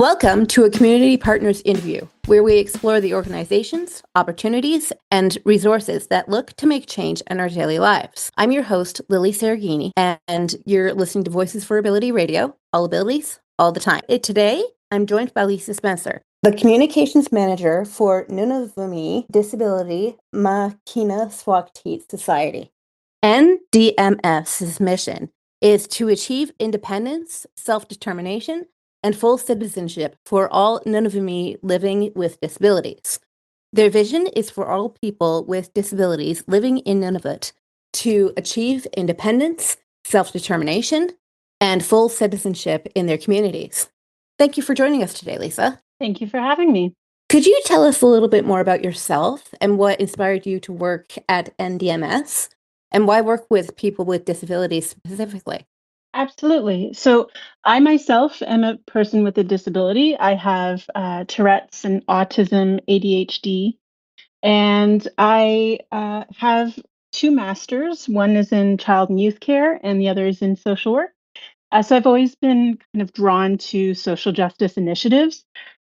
Welcome to a Community Partners interview, where we explore the organizations, opportunities, and resources that look to make change in our daily lives. I'm your host, Lilly Cereghini, and you're listening to Voices for Ability Radio, all abilities, all the time. Today, I'm joined by Lisa Spencer, the Communications Manager for Nunavummi Disabilities Makinnasuaqtiit Society. NDMS's mission is to achieve independence, self-determination, and full citizenship for all Nunavummi living with disabilities. Their vision is for all people with disabilities living in Nunavut to achieve independence, self-determination, and full citizenship in their communities. Thank you for joining us today, Lisa. Thank you for having me. Could you tell us a little bit more about yourself and what inspired you to work at NDMS, and why work with people with disabilities specifically? Absolutely. So, I myself am a person with a disability. I have Tourette's and autism, ADHD, and I have two masters. One is in child and youth care, and the other is in social work. So, I've always been kind of drawn to social justice initiatives.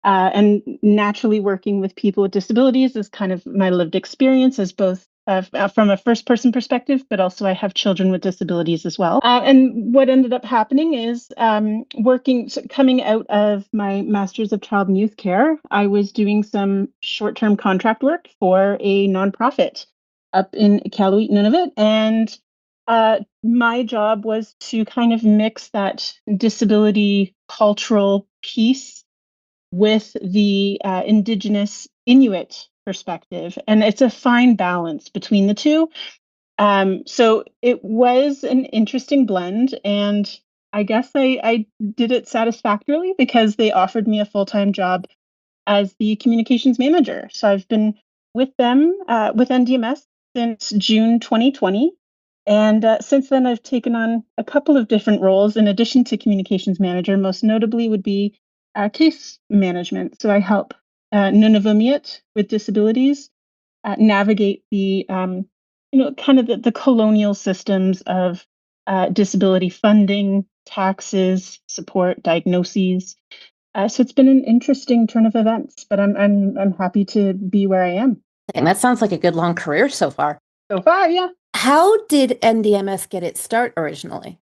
And naturally, working with people with disabilities is kind of my lived experience as both from a first person perspective, but also I have children with disabilities as well. And what ended up happening is coming out of my Master's of Child and Youth Care, I was doing some short term contract work for a nonprofit up in Iqaluit, Nunavut. And my job was to kind of mix that disability cultural piece with the Indigenous Inuit perspective. And it's a fine balance between the two. So it was an interesting blend. And I guess I did it satisfactorily because they offered me a full time job as the communications manager. So I've been with them, with NDMS, since June 2020. And since then, I've taken on a couple of different roles in addition to communications manager. Most notably would be case management. So I help Nunavummiut with disabilities navigate the, kind of the colonial systems of disability funding, taxes, support, diagnoses. So it's been an interesting turn of events, but I'm happy to be where I am. And that sounds like a good long career so far. So far, yeah. How did NDMS get its start originally?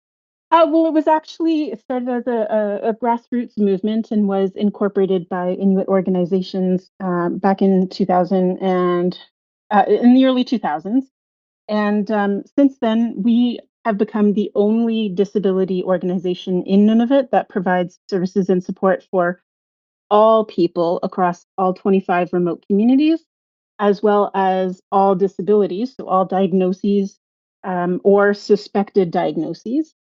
Well, it started as a grassroots movement and was incorporated by Inuit organizations back in 2000 and in the early 2000s. And since then, we have become the only disability organization in Nunavut that provides services and support for all people across all 25 remote communities, as well as all disabilities, so all diagnoses or suspected diagnoses,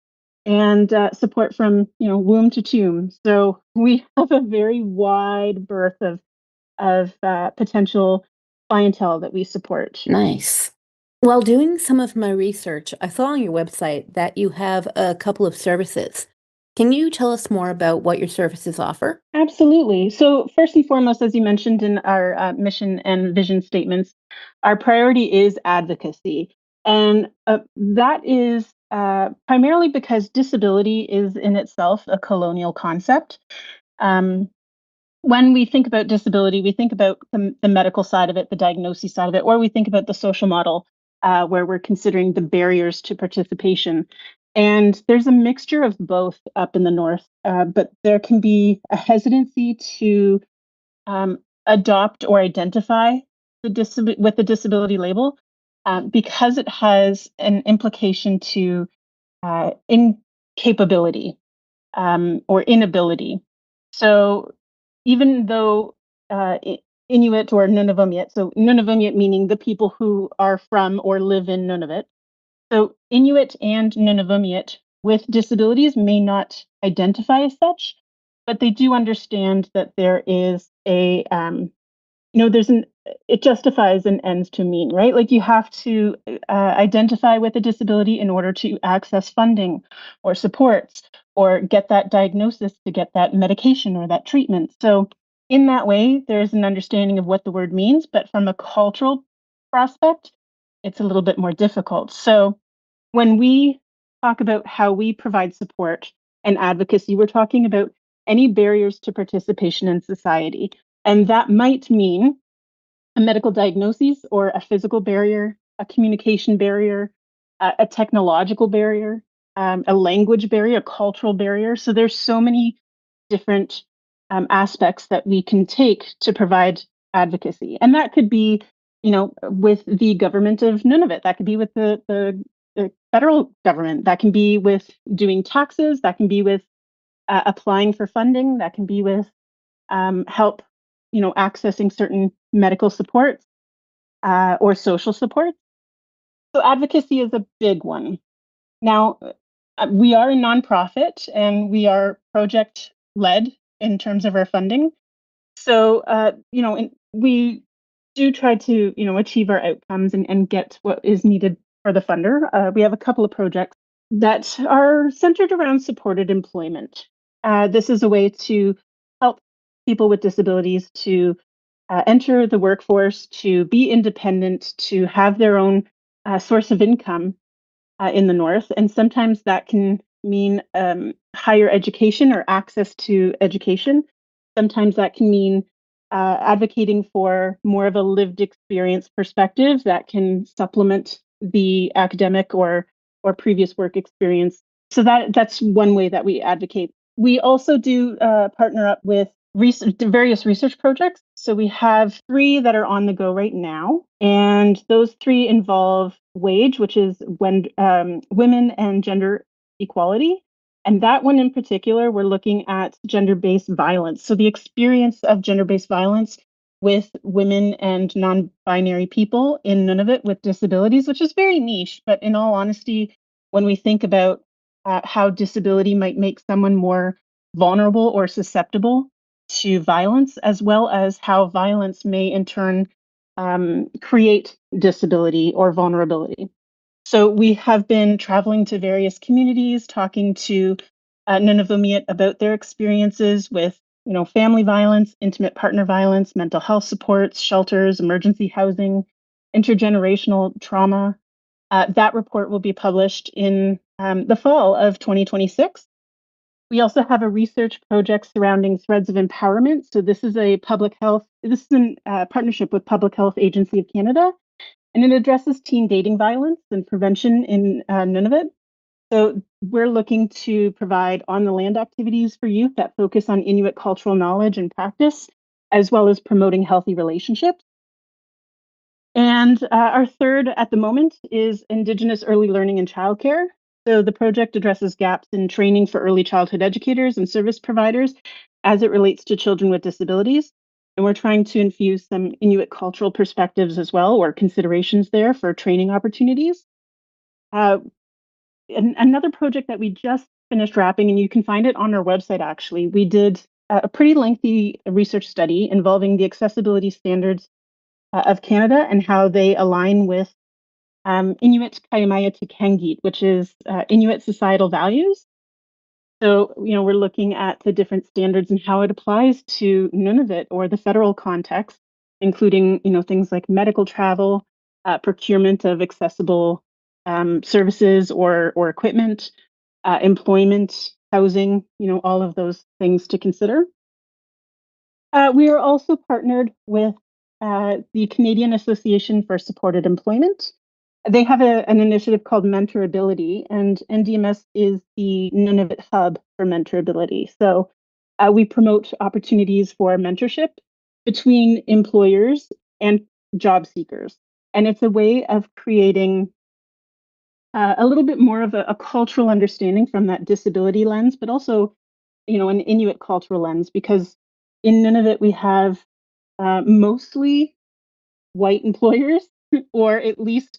and support from womb to tomb. So we have a very wide berth of potential clientele that we support. Nice. While doing some of my research, I saw on your website that you have a couple of services. Can you tell us more about what your services offer? Absolutely. So, first and foremost, as you mentioned in our mission and vision statements, our priority is advocacy. And that is primarily because disability is in itself a colonial concept. Um, when we think about disability, we think about the medical side of it, the diagnosis side of it, or we think about the social model where we're considering the barriers to participation. And there's a mixture of both up in the north, but there can be a hesitancy to adopt or identify with the disability label because it has an implication to incapability or inability. So even though Inuit or Nunavummiut, so Nunavummiut meaning the people who are from or live in Nunavut, so Inuit and Nunavummiut with disabilities may not identify as such, but they do understand that there is there's it justifies an ends to mean, right? Like you have to identify with a disability in order to access funding or supports or get that diagnosis to get that medication or that treatment. So in that way, there's an understanding of what the word means, but from a cultural prospect, it's a little bit more difficult. So when we talk about how we provide support and advocacy, we're talking about any barriers to participation in society. And that might mean a medical diagnosis or a physical barrier, a communication barrier, a technological barrier, a language barrier, a cultural barrier. So there's so many different aspects that we can take to provide advocacy. And that could be, with the government of Nunavut, that could be with the federal government, that can be with doing taxes, that can be with applying for funding, that can be with help, accessing certain medical supports or social supports. So advocacy is a big one. Now, we are a nonprofit and we are project led in terms of our funding. So, we do try to, achieve our outcomes and get what is needed for the funder. We have a couple of projects that are centered around supported employment. This is a way to help people with disabilities to enter the workforce, to be independent, to have their own source of income in the North. And sometimes that can mean higher education or access to education. Sometimes that can mean advocating for more of a lived experience perspective that can supplement the academic or previous work experience. So that's one way that we advocate. We also do partner up with various research projects. So we have 3 that are on the go right now, and those 3 involve WAGE, which is when women and gender equality. And that one in particular, we're looking at gender-based violence. So the experience of gender-based violence with women and non-binary people in Nunavut with disabilities, which is very niche. But in all honesty, when we think about how disability might make someone more vulnerable or susceptible to violence, as well as how violence may in turn create disability or vulnerability. So we have been traveling to various communities, talking to Nunavummiut about their experiences with, family violence, intimate partner violence, mental health supports, shelters, emergency housing, intergenerational trauma. That report will be published in the fall of 2026. We also have a research project surrounding threads of empowerment. So this is a this is in partnership with Public Health Agency of Canada, and it addresses teen dating violence and prevention in Nunavut. So we're looking to provide on-the-land activities for youth that focus on Inuit cultural knowledge and practice, as well as promoting healthy relationships. And our third at the moment is Indigenous early learning and childcare. So the project addresses gaps in training for early childhood educators and service providers as it relates to children with disabilities. And we're trying to infuse some Inuit cultural perspectives as well, or considerations there for training opportunities. Another project that we just finished wrapping, and you can find it on our website actually, we did a pretty lengthy research study involving the accessibility standards of Canada and how they align with Inuit Kaimaya Kengit, which is Inuit societal values. So, we're looking at the different standards and how it applies to Nunavut or the federal context, including, things like medical travel, procurement of accessible services or equipment, employment, housing, all of those things to consider. We are also partnered with the Canadian Association for Supported Employment. They have an initiative called Mentorability, and NDMS is the Nunavut hub for mentorability. So we promote opportunities for mentorship between employers and job seekers. And it's a way of creating a little bit more of a cultural understanding from that disability lens, but also, an Inuit cultural lens, because in Nunavut we have mostly white employers, or at least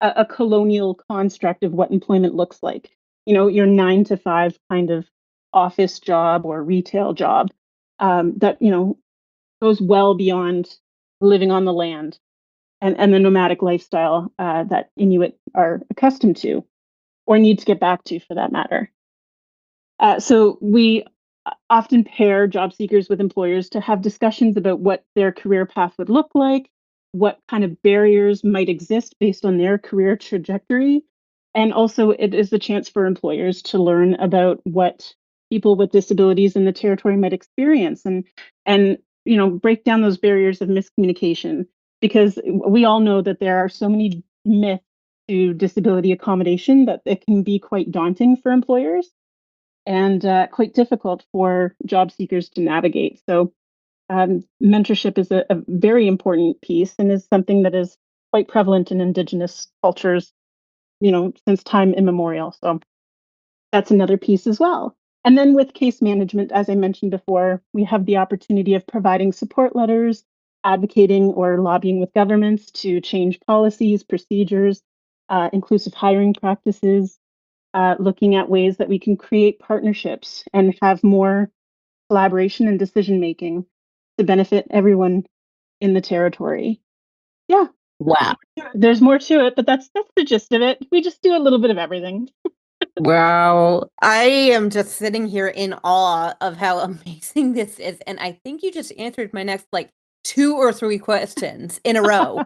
a colonial construct of what employment looks like. Your 9 to 5 kind of office job or retail job that goes well beyond living on the land and the nomadic lifestyle that Inuit are accustomed to, or need to get back to, for that matter. So we often pair job seekers with employers to have discussions about what their career path would look like, what kind of barriers might exist based on their career trajectory. And also, it is a chance for employers to learn about what people with disabilities in the territory might experience, and break down those barriers of miscommunication, because we all know that there are so many myths to disability accommodation that it can be quite daunting for employers and quite difficult for job seekers to navigate. So mentorship is a very important piece and is something that is quite prevalent in Indigenous cultures, since time immemorial. So that's another piece as well. And then with case management, as I mentioned before, we have the opportunity of providing support letters, advocating or lobbying with governments to change policies, procedures, inclusive hiring practices, looking at ways that we can create partnerships and have more collaboration and decision making to benefit everyone in the territory. Yeah, Wow. there's more to it, but that's the gist of it. We just do a little bit of everything. Wow. I am just sitting here in awe of how amazing this is. And I think you just answered my next like 2 or 3 questions in a row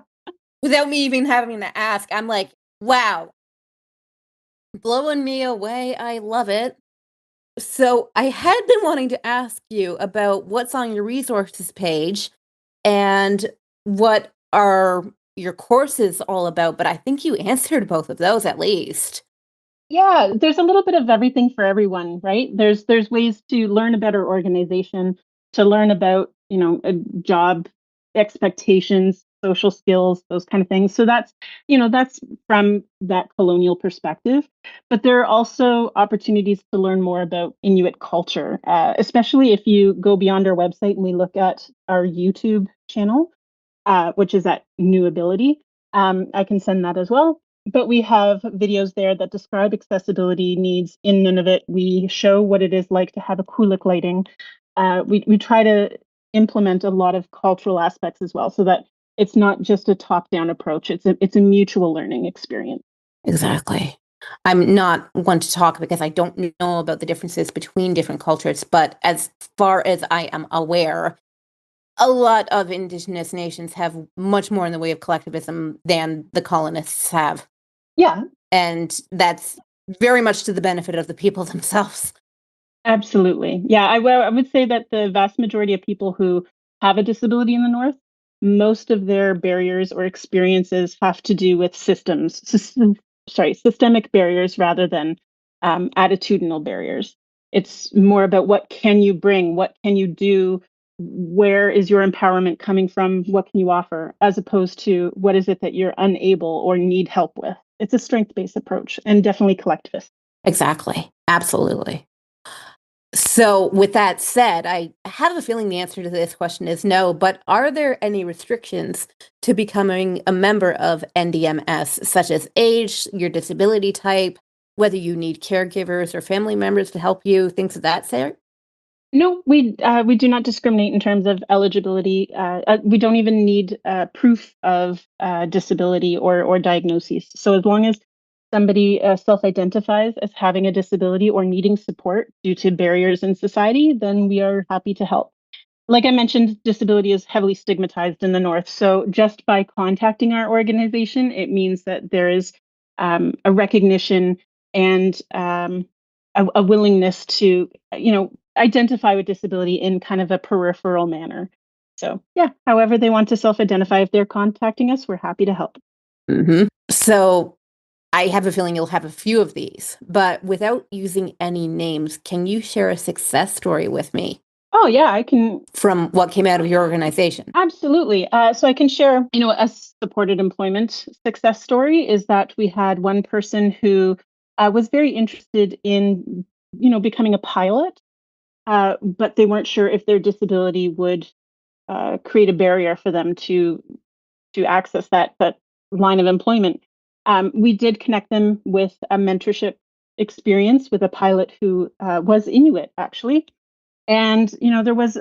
without me even having to ask. I'm like, wow, blowing me away. I love it. So I had been wanting to ask you about what's on your resources page and what are your courses all about, but I think you answered both of those at least. Yeah, there's a little bit of everything for everyone, right? There's ways to learn about our organization, to learn about, job expectations, social skills, those kind of things. So that's from that colonial perspective. But there are also opportunities to learn more about Inuit culture, especially if you go beyond our website and we look at our YouTube channel, which is at New Ability. I can send that as well. But we have videos there that describe accessibility needs in Nunavut. We show what it is like to have a kulik lighting. We try to implement a lot of cultural aspects as well, so that it's not just a top-down approach. It's a mutual learning experience. Exactly. I'm not one to talk because I don't know about the differences between different cultures, but as far as I am aware, a lot of indigenous nations have much more in the way of collectivism than the colonists have. Yeah, And that's very much to the benefit of the people themselves. absolutely. Yeah, I would say that the vast majority of people who have a disability in the North, most of their barriers or experiences have to do with systemic barriers rather than attitudinal barriers. It's more about what can you bring, what can you do, where is your empowerment coming from, what can you offer, as opposed to what is it that you're unable or need help with. It's a strength-based approach and definitely collectivist. Exactly. Absolutely. So, with that said, I have a feeling the answer to this question is no, but are there any restrictions to becoming a member of NDMS, such as age, your disability type, whether you need caregivers or family members to help you, things of that sort? No, we do not discriminate in terms of eligibility. We don't even need proof of disability or diagnosis. So as long as somebody self-identifies as having a disability or needing support due to barriers in society, then we are happy to help. Like I mentioned, disability is heavily stigmatized in the North. So just by contacting our organization, it means that there is a recognition and a willingness to, identify with disability in kind of a peripheral manner. So yeah, however they want to self-identify, if they're contacting us, we're happy to help. So, I have a feeling you'll have a few of these, but without using any names, can you share a success story with me Oh yeah, I can. from what came out of your organization? Absolutely. So I can share, a supported employment success story is that we had one person who was very interested in, becoming a pilot, but they weren't sure if their disability would create a barrier for them to access that line of employment. We did connect them with a mentorship experience with a pilot who was Inuit, actually, and, there was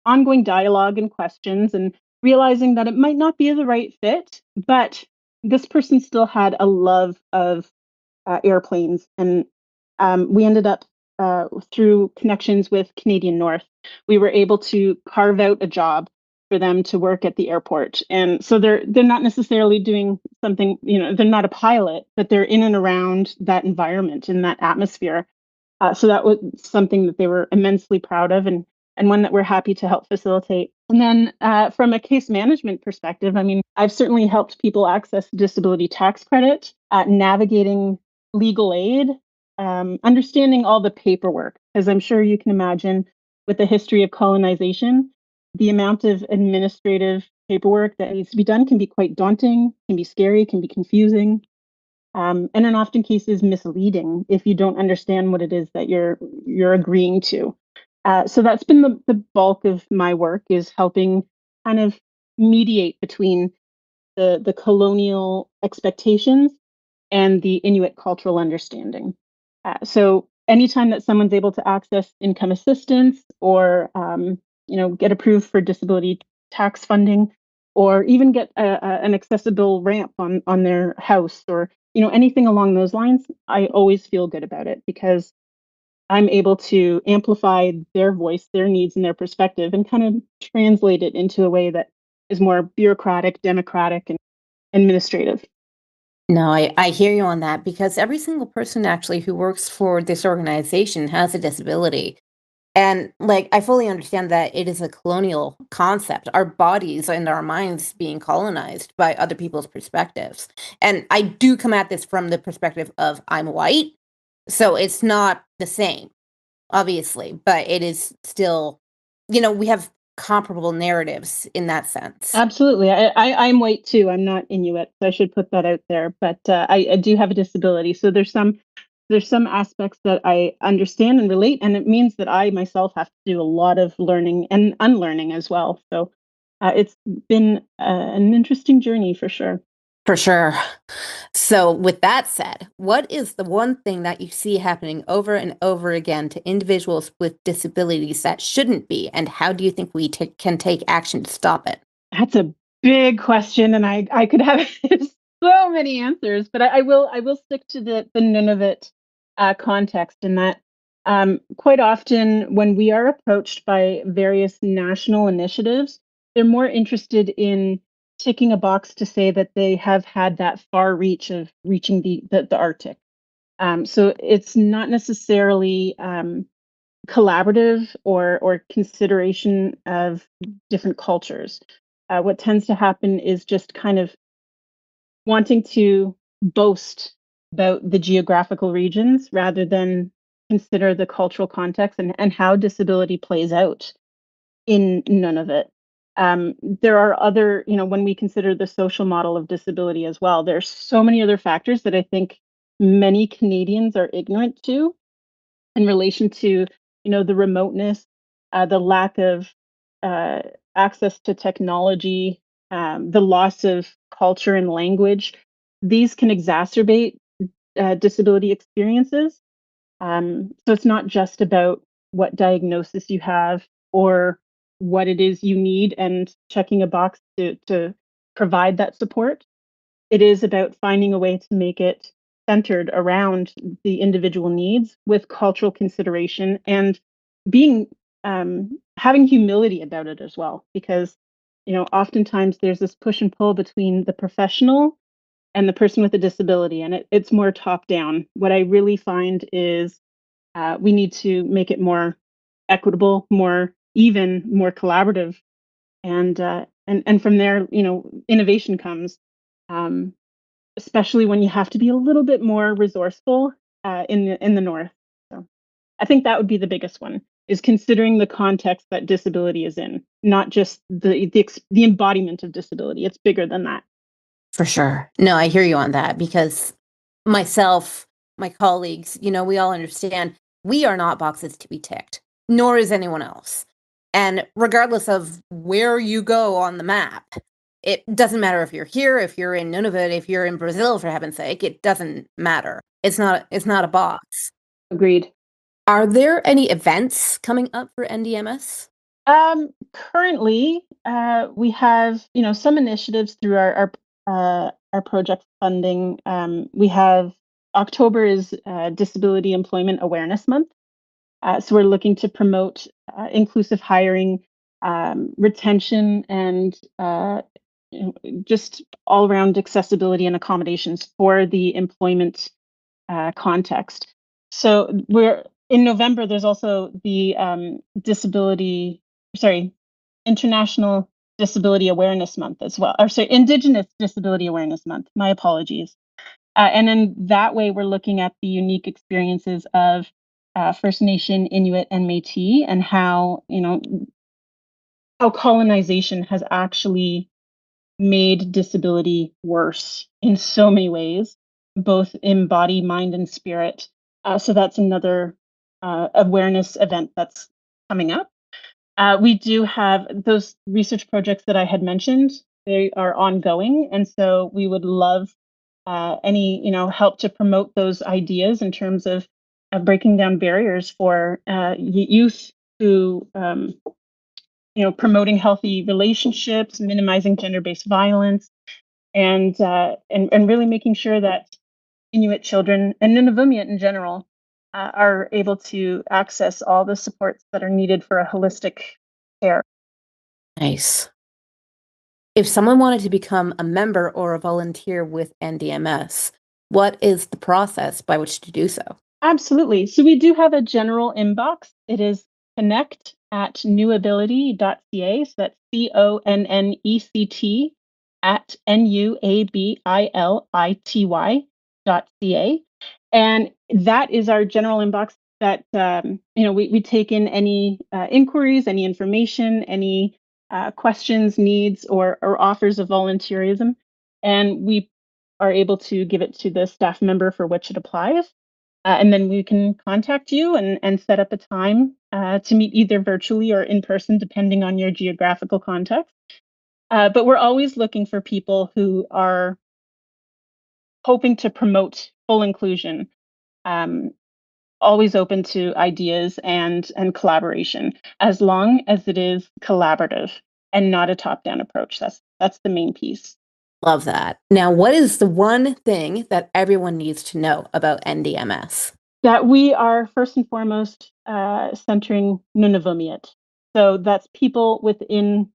ongoing dialogue and questions and realizing that it might not be the right fit, but this person still had a love of airplanes. And we ended up, through connections with Canadian North, we were able to carve out a job for them to work at the airport. And so they're not necessarily doing something, they're not a pilot, but they're in and around that environment, in that atmosphere. So that was something that they were immensely proud of, and one that we're happy to help facilitate. And then from a case management perspective, I mean, I've certainly helped people access disability tax credit, navigating legal aid, understanding all the paperwork, as I'm sure you can imagine with the history of colonization, the amount of administrative paperwork that needs to be done can be quite daunting, can be scary, can be confusing, and in often cases misleading if you don't understand what it is that you're agreeing to. So that's been the bulk of my work, is helping kind of mediate between the colonial expectations and the Inuit cultural understanding. So anytime that someone's able to access income assistance, or get approved for disability tax funding, or even get an accessible ramp on their house, or anything along those lines, I always feel good about it because I'm able to amplify their voice, their needs, and their perspective, and kind of translate it into a way that is more bureaucratic, democratic, and administrative. No, I hear you on that because every single person actually who works for this organization has a disability. And like, I fully understand that it is a colonial concept, our bodies and our minds being colonized by other people's perspectives. And I do come at this from the perspective of I'm white, so it's not the same, obviously, but it is still, we have comparable narratives in that sense. Absolutely. I'm white too. I'm not Inuit, so I should put that out there. But I do have a disability, so there's some aspects that I understand and relate, and it means that I myself have to do a lot of learning and unlearning as well. So it's been an interesting journey for sure. For sure. So, with that said, what is the one thing that you see happening over and over again to individuals with disabilities that shouldn't be? And how do you think we can take action to stop it? That's a big question, and I could have so many answers, but I will stick to the Nunavut context in that quite often when we are approached by various national initiatives, they're more interested in ticking a box to say that they have had that far reach of reaching the Arctic. So it's not necessarily collaborative or consideration of different cultures. What tends to happen is just kind of wanting to boast about the geographical regions rather than consider the cultural context and how disability plays out in none of it. There are other, when we consider the social model of disability as well, there's so many other factors that I think many Canadians are ignorant to in relation to the remoteness, the lack of uh, access to technology, the loss of culture and language. These can exacerbate disability experiences. So it's not just about what diagnosis you have or what it is you need and checking a box to provide that support. It is about finding a way to make it centered around the individual needs with cultural consideration, and being having humility about it as well, because oftentimes there's this push and pull between the professional and the person with a disability, and it's more top down. What I really find is we need to make it more equitable, more even, more collaborative, and from there, innovation comes. Um, Especially when you have to be a little bit more resourceful in the north. So I think that would be the biggest one, is considering the context that disability is in, not just the embodiment of disability. It's bigger than that. For sure. No, I hear you on that because myself, my colleagues, we all understand we are not boxes to be ticked, nor is anyone else. And regardless of where you go on the map, it doesn't matter if you're here, if you're in Nunavut, if you're in Brazil, for heaven's sake, it doesn't matter. It's not a box. Agreed. Are there any events coming up for NDMS? Currently, we have some initiatives through our project funding. We have October is Disability Employment Awareness Month. So we're looking to promote inclusive hiring, retention, and just all around accessibility and accommodations for the employment context. So we're in November, there's also the International Disability Awareness Month as well. Or sorry, Indigenous Disability Awareness Month. My apologies. And in that way, we're looking at the unique experiences of First Nation, Inuit, and Métis, and how colonization has actually made disability worse in so many ways, both in body, mind, and spirit. So that's another awareness event that's coming up. We do have those research projects that I had mentioned. They are ongoing, and so we would love any help to promote those ideas in terms of breaking down barriers for youth who promoting healthy relationships, minimizing gender-based violence, and really making sure that Inuit children and Nunavummiut in general are able to access all the supports that are needed for a holistic care. Nice. If someone wanted to become a member or a volunteer with NDMS, what is the process by which to do so? Absolutely. So we do have a general inbox. It is connect@newability.ca. So that's CONNECT at NUABILITY.ca. And that is our general inbox that, we take in any inquiries, any information, any questions, needs, or offers of volunteerism. And we are able to give it to the staff member for which it applies. And then we can contact you and set up a time to meet either virtually or in person, depending on your geographical context. But we're always looking for people who are hoping to promote full inclusion, always open to ideas and collaboration, as long as it is collaborative and not a top-down approach. That's the main piece. Love that. Now, what is the one thing that everyone needs to know about NDMS? That we are first and foremost centering Nunavummiut. So that's people within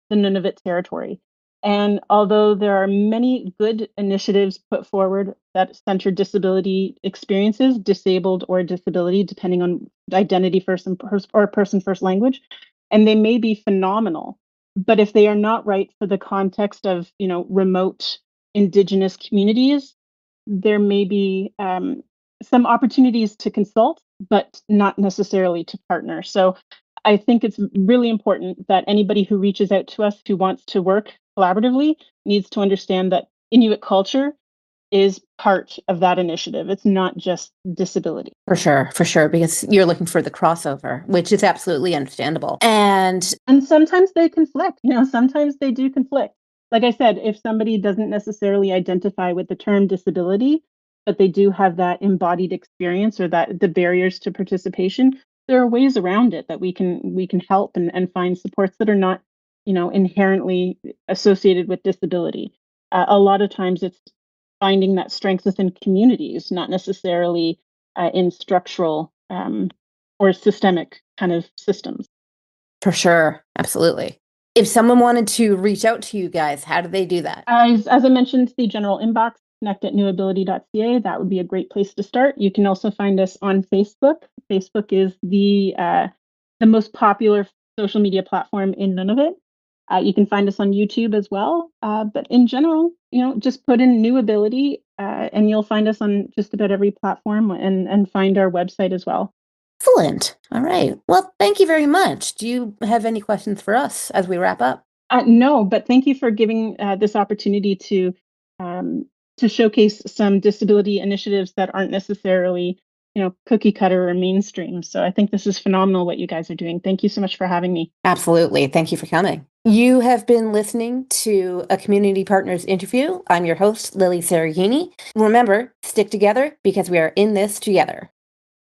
the Nunavut territory. And although there are many good initiatives put forward that center disability experiences, disabled or disability, depending on identity first or person first language, and they may be phenomenal, but if they are not right for the context of remote Indigenous communities, there may be some opportunities to consult, but not necessarily to partner. So I think it's really important that anybody who reaches out to us who wants to work collaboratively needs to understand that Inuit culture is part of that initiative. It's not just disability. For sure, because you're looking for the crossover, which is absolutely understandable. And sometimes they conflict, sometimes they do conflict. Like I said, if somebody doesn't necessarily identify with the term disability, but they do have that embodied experience or that the barriers to participation, there are ways around it that we can help and find supports that are not, inherently associated with disability. A lot of times it's finding that strength within communities, not necessarily in structural or systemic kind of systems. for sure, absolutely. If someone wanted to reach out to you guys, how do they do that? As I mentioned, the general inbox, connect@newability.ca. That would be a great place to start. You can also find us on Facebook. Facebook is the most popular social media platform in Nunavut. You can find us on YouTube as well. But in general, just put in New Ability and you'll find us on just about every platform and find our website as well. Excellent. All right. Well, thank you very much. Do you have any questions for us as we wrap up? No, but thank you for giving this opportunity to showcase some disability initiatives that aren't necessarily, cookie cutter or mainstream. So I think this is phenomenal what you guys are doing. Thank you so much for having me. Absolutely. Thank you for coming. You have been listening to a Community Partners interview. I'm your host, Lilly Cereghini. Remember, stick together because we are in this together.